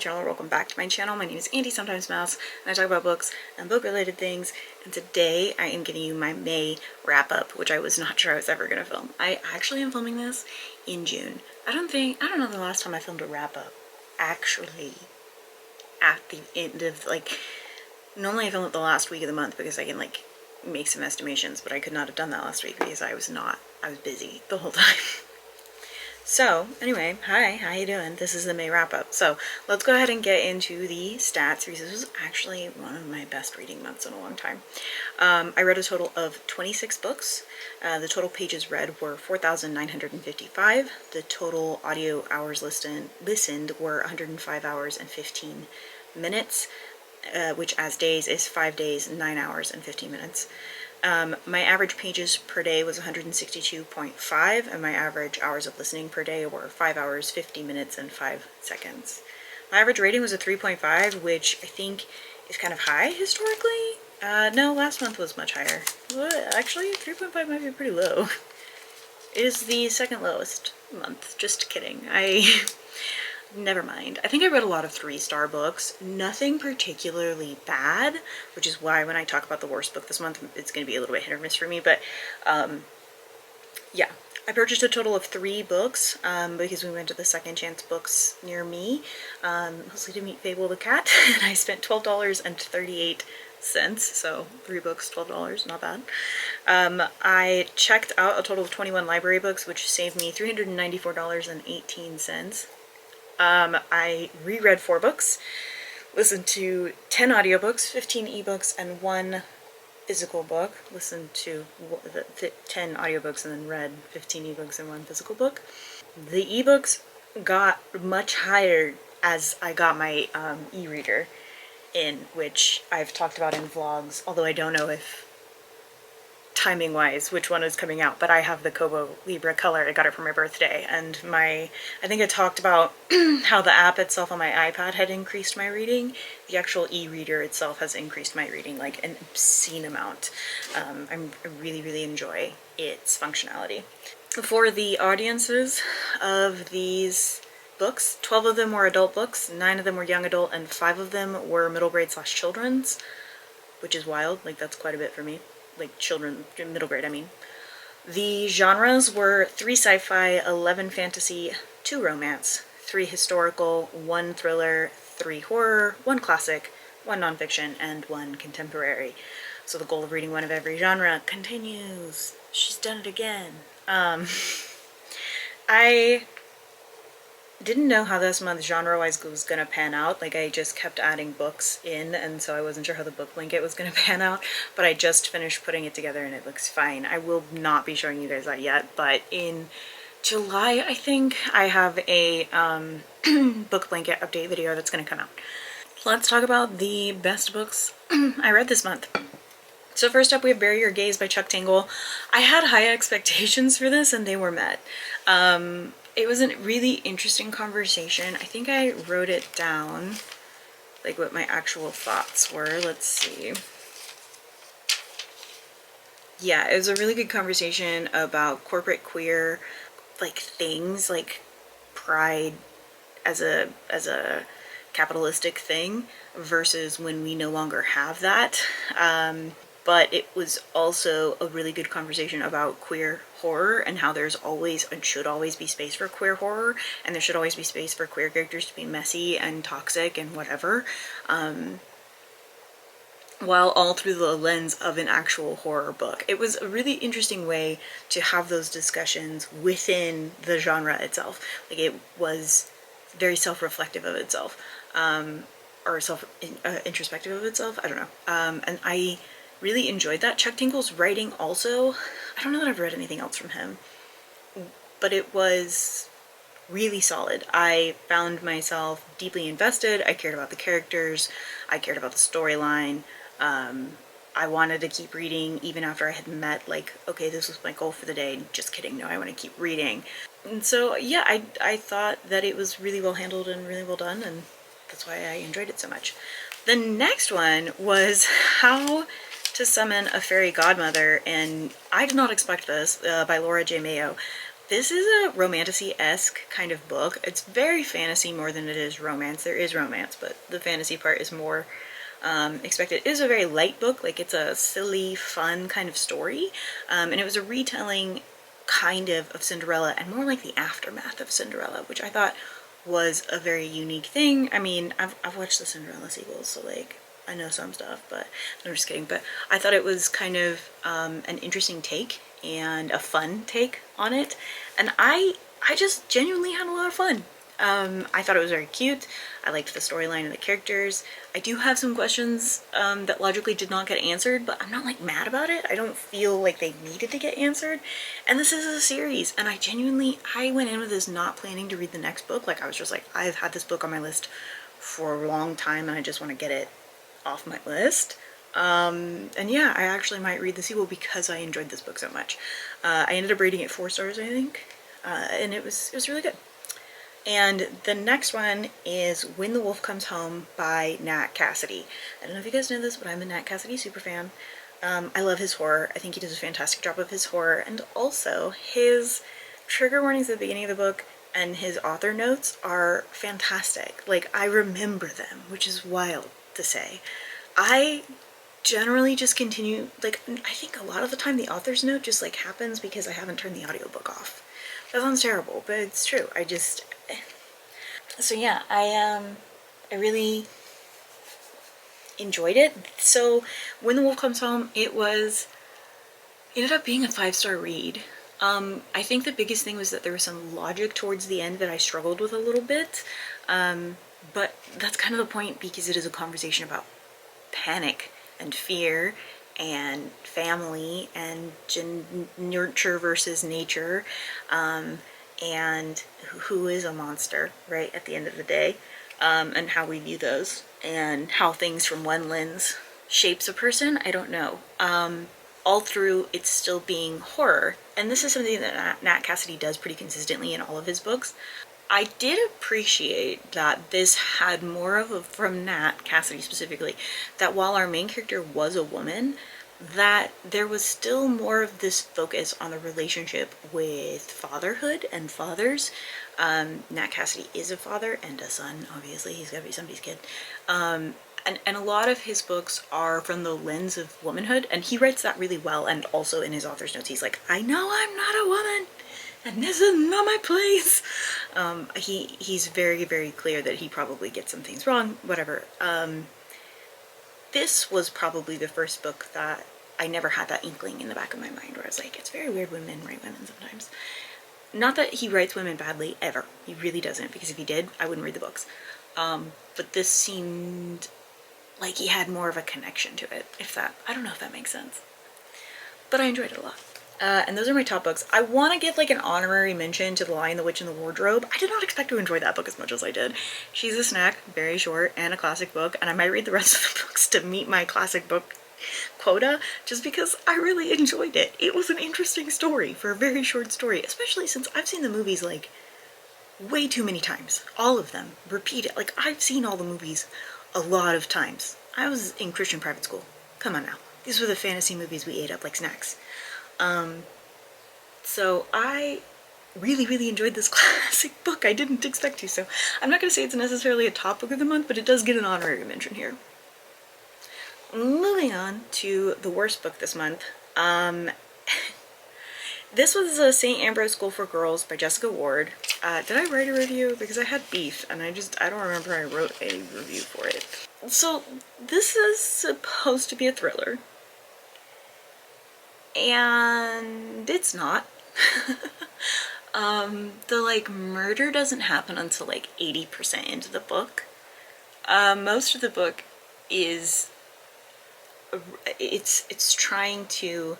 channel, or welcome back to my channel. My name is Andy, sometimes Mouse, and I talk about books and book-related things. And today I am giving you my May wrap-up, which I was not sure I was ever going to film. I actually am filming this in June. I don't know the last time I filmed a wrap-up actually at the end of, like, normally I film it the last week of the month because I can, like, make some estimations, but I could not have done that last week because I was busy the whole time. So anyway, hi, how you doing? This is the May wrap-up. So let's go ahead and get into the stats because this was actually one of my best reading months in a long time. I read a total of 26 books. The total pages read were 4,955. The total audio hours listened were 105 hours and 15 minutes, which as days is 5 days, 9 hours and 15 minutes. My average pages per day was 162.5, and my average hours of listening per day were 5 hours, 50 minutes, and 5 seconds. My average rating was a 3.5, which I think is kind of high historically. No, last month was much higher. What? Actually, 3.5 might be pretty low. It is the second lowest month. Just kidding. Never mind. I think I read a lot of 3-star books. Nothing particularly bad, which is why when I talk about the worst book this month, it's going to be a little bit hit or miss for me. But yeah, I purchased a total of 3 books because we went to the Second Chance Books near me, mostly to meet Fable the cat, and I spent $12.38. So 3 books, $12, not bad. I checked out a total of 21 library books, which saved me $394.18. I reread 4 books, listened to 10 audiobooks, 15 ebooks, and 1 physical book. Listened to 10 audiobooks and then read 15 ebooks and 1 physical book. The ebooks got much higher as I got my e-reader in, which I've talked about in vlogs, although I don't know if timing wise which one is coming out, but I have the Kobo Libra color. I got it for my birthday, and I think I talked about how the app itself on my iPad had increased my reading. The actual e-reader itself has increased my reading like an obscene amount. I really enjoy its functionality. For the audiences of these books, 12 of them were adult books, 9 of them were young adult, and 5 of them were middle grade / children's, which is wild. Like, that's quite a bit for me. Like, children, middle grade, I mean. The genres were 3 sci-fi, 11 fantasy, 2 romance, 3 historical, 1 thriller, 3 horror, 1 classic, 1 nonfiction, and 1 contemporary. So the goal of reading 1 of every genre continues. She's done it again. I didn't know how this month genre-wise was gonna pan out. Like, I just kept adding books in, and so I wasn't sure how the book blanket was gonna pan out, but I just finished putting it together and it looks fine. I will not be showing you guys that yet, but in July, I think, I have a book blanket update video that's gonna come out. Let's talk about the best books I read this month. So first up, we have Bury Your Gaze by Chuck Tingle. I had high expectations for this and they were met. It was a really interesting conversation. I think I wrote it down, like what my actual thoughts were. Let's see. Yeah, it was a really good conversation about corporate queer, like, things, like pride as a capitalistic thing versus when we no longer have that. But it was also a really good conversation about queer horror and how there's always and should always be space for queer horror, and there should always be space for queer characters to be messy and toxic and whatever, while all through the lens of an actual horror book. It was a really interesting way to have those discussions within the genre itself. Like, it was very self-reflective of itself, or introspective of itself. I don't know. And I really enjoyed that. Chuck Tingle's writing also, I don't know that I've read anything else from him, but it was really solid. I found myself deeply invested. I cared about the characters. I cared about the storyline. I wanted to keep reading even after I had met, like, okay, this was my goal for the day. Just kidding. No, I want to keep reading. And so, yeah, I thought that it was really well handled and really well done, and that's why I enjoyed it so much. The next one was How to Summon a Fairy Godmother, and I did not expect this, by Laura J. Mayo. This is a romantasy-esque kind of book. It's very fantasy more than it is romance. There is romance, but the fantasy part is more expected. It is a very light book, like it's a silly, fun kind of story, and it was a retelling kind of Cinderella, and more like the aftermath of Cinderella, which I thought was a very unique thing. I mean, I've watched the Cinderella sequels, so like I know some stuff, but I'm just kidding. But I thought it was kind of an interesting take and a fun take on it, and I just genuinely had a lot of fun. I thought it was very cute. I liked the storyline and the characters. I do have some questions that logically did not get answered, but I'm not like mad about it. I don't feel like they needed to get answered. And this is a series, and I went in with this not planning to read the next book. Like I was just like, I've had this book on my list for a long time and I just want to get it off my list. And yeah, I actually might read the sequel because I enjoyed this book so much. I ended up rating it 4 stars, I think, and it was really good. And the next one is When the Wolf Comes Home by Nat Cassidy. I don't know if you guys know this, but I'm a Nat Cassidy super fan. I love his horror. I think he does a fantastic job of his horror, and also his trigger warnings at the beginning of the book and his author notes are fantastic. Like, I remember them, which is wild to say. I generally just continue, like, I think a lot of the time the author's note just like happens because I haven't turned the audiobook off. That sounds terrible, but it's true. So yeah, I really enjoyed it. So When the Wolf Comes Home, it ended up being a 5-star read. I think the biggest thing was that there was some logic towards the end that I struggled with a little bit. But that's kind of the point, because it is a conversation about panic and fear and family and nurture versus nature, and who is a monster, right, at the end of the day, and how we view those, and how things from one lens shapes a person. I don't know. All through, it's still being horror, and this is something that Nat Cassidy does pretty consistently in all of his books. I did appreciate that this had more of a, from Nat Cassidy specifically, that while our main character was a woman, that there was still more of this focus on the relationship with fatherhood and fathers. Nat Cassidy is a father and a son, obviously, he's gotta be somebody's kid. And a lot of his books are from the lens of womanhood, and he writes that really well, and also in his author's notes, he's like, I know I'm not a woman, and this is not my place. He's very, very clear that he probably gets some things wrong, whatever. This was probably the first book that I never had that inkling in the back of my mind where I was like, it's very weird when men write women sometimes. Not that he writes women badly, ever. He really doesn't, because if he did, I wouldn't read the books. But this seemed like he had more of a connection to it, I don't know if that makes sense. But I enjoyed it a lot. And those are my top books. I want to give like an honorary mention to The Lion, the Witch, and the Wardrobe. I did not expect to enjoy that book as much as I did. She's a snack, very short, and a classic book, and I might read the rest of the books to meet my classic book quota, just because I really enjoyed it. It was an interesting story for a very short story, especially since I've seen the movies like way too many times. All of them, repeated. Like, I've seen all the movies a lot of times. I was in Christian private school. Come on now. These were the fantasy movies we ate up like snacks. So I really, really enjoyed this classic book. I didn't expect to, so I'm not going to say it's necessarily a top book of the month, but it does get an honorary mention here. Moving on to the worst book this month. This was St. Ambrose School for Girls by Jessica Ward. Did I write a review? Because I had beef, and I don't remember I wrote a review for it. So this is supposed to be a thriller. And it's not. The murder doesn't happen until 80% into the book. Most of the book is it's trying to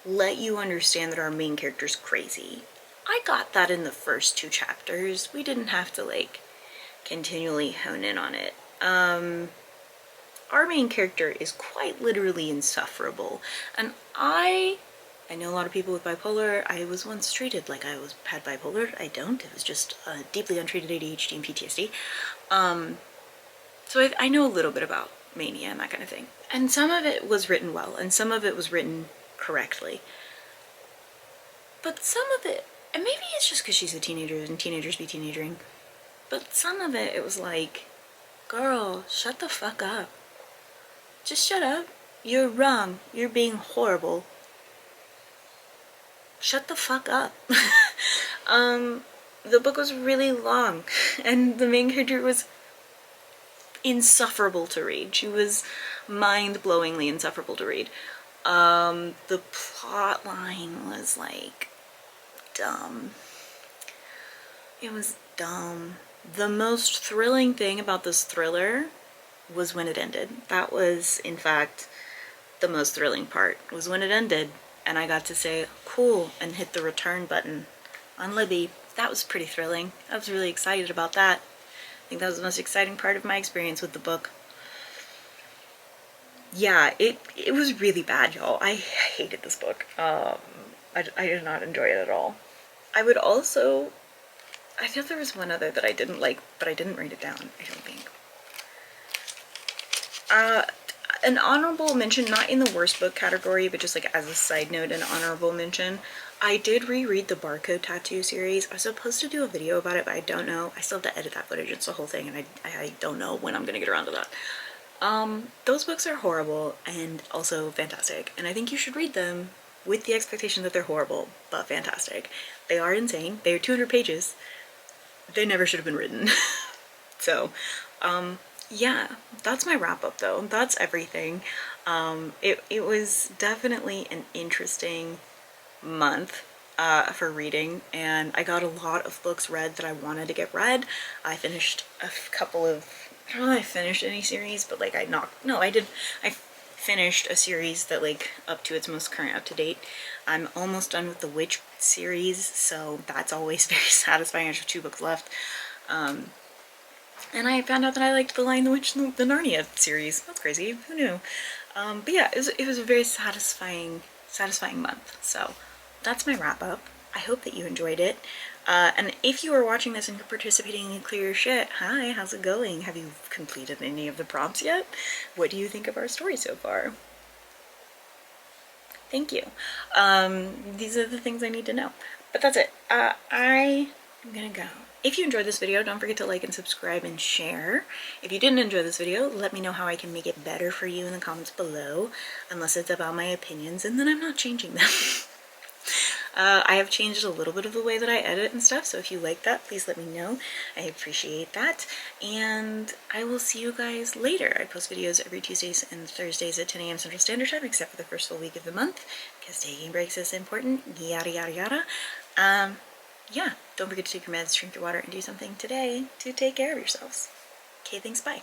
let you understand that our main character's crazy. I got that in the first 2 chapters. We didn't have to continually hone in on it. Our main character is quite literally insufferable, and I know a lot of people with bipolar. I was once treated like I had bipolar. I don't. It was just deeply untreated ADHD and PTSD. So I know a little bit about mania and that kind of thing. And some of it was written well, and some of it was written correctly. But some of it And maybe it's just because she's a teenager and teenagers be teenagering, but some of it was like, girl, shut the fuck up. Just shut up. You're wrong. You're being horrible. Shut the fuck up. The book was really long, and the main character was insufferable to read. She was mind-blowingly insufferable to read. The plot line was like dumb. It was dumb. The most thrilling thing about this thriller was when it ended. That was, in fact, the most thrilling part, was when it ended and I got to say cool and hit the return button on Libby. That was pretty thrilling. I was really excited about that. I think that was the most exciting part of my experience with the book. Yeah, it was really bad, y'all. I hated this book. I did not enjoy it at all. I thought there was one other that I didn't like, but I didn't write it down, I don't think. An honorable mention, not in the worst book category, but just like as a side note, an honorable mention. I did reread the Barcode Tattoo series. I was supposed to do a video about it, but I don't know. I still have to edit that footage. It's the whole thing, and I don't know when I'm gonna get around to that. Those books are horrible and also fantastic, and I think you should read them with the expectation that they're horrible, but fantastic. They are insane. They are 200 pages. They never should have been written. So, yeah, that's my wrap up though. That's everything. It was definitely an interesting month for reading, and I got a lot of books read that I wanted to get read. I finished a couple of, I don't know if I finished any series, but like I finished a series that like up to its most current up to date. I'm almost done with the Witch series, so that's always very satisfying. I have 2 books left. And I found out that I liked The Lion, the Witch, and the Narnia series. That's crazy. Who knew? But yeah, it was a very satisfying month. So that's my wrap up. I hope that you enjoyed it. And if you are watching this and you're participating in Clear Your Shit, hi, how's it going? Have you completed any of the prompts yet? What do you think of our story so far? Thank you. These are the things I need to know. But that's it. I'm gonna go. If you enjoyed this video, don't forget to like and subscribe and share. If you didn't enjoy this video, let me know how I can make it better for you in the comments below, unless it's about my opinions, and then I'm not changing them. I have changed a little bit of the way that I edit and stuff, so if you like that, please let me know. I appreciate that, and I will see you guys later. I post videos every Tuesdays and Thursdays at 10 a.m. Central Standard Time, except for the first full week of the month, because taking breaks is important, yada yada yada. Yeah, don't forget to take your meds, drink your water, and do something today to take care of yourselves. Okay, thanks, bye.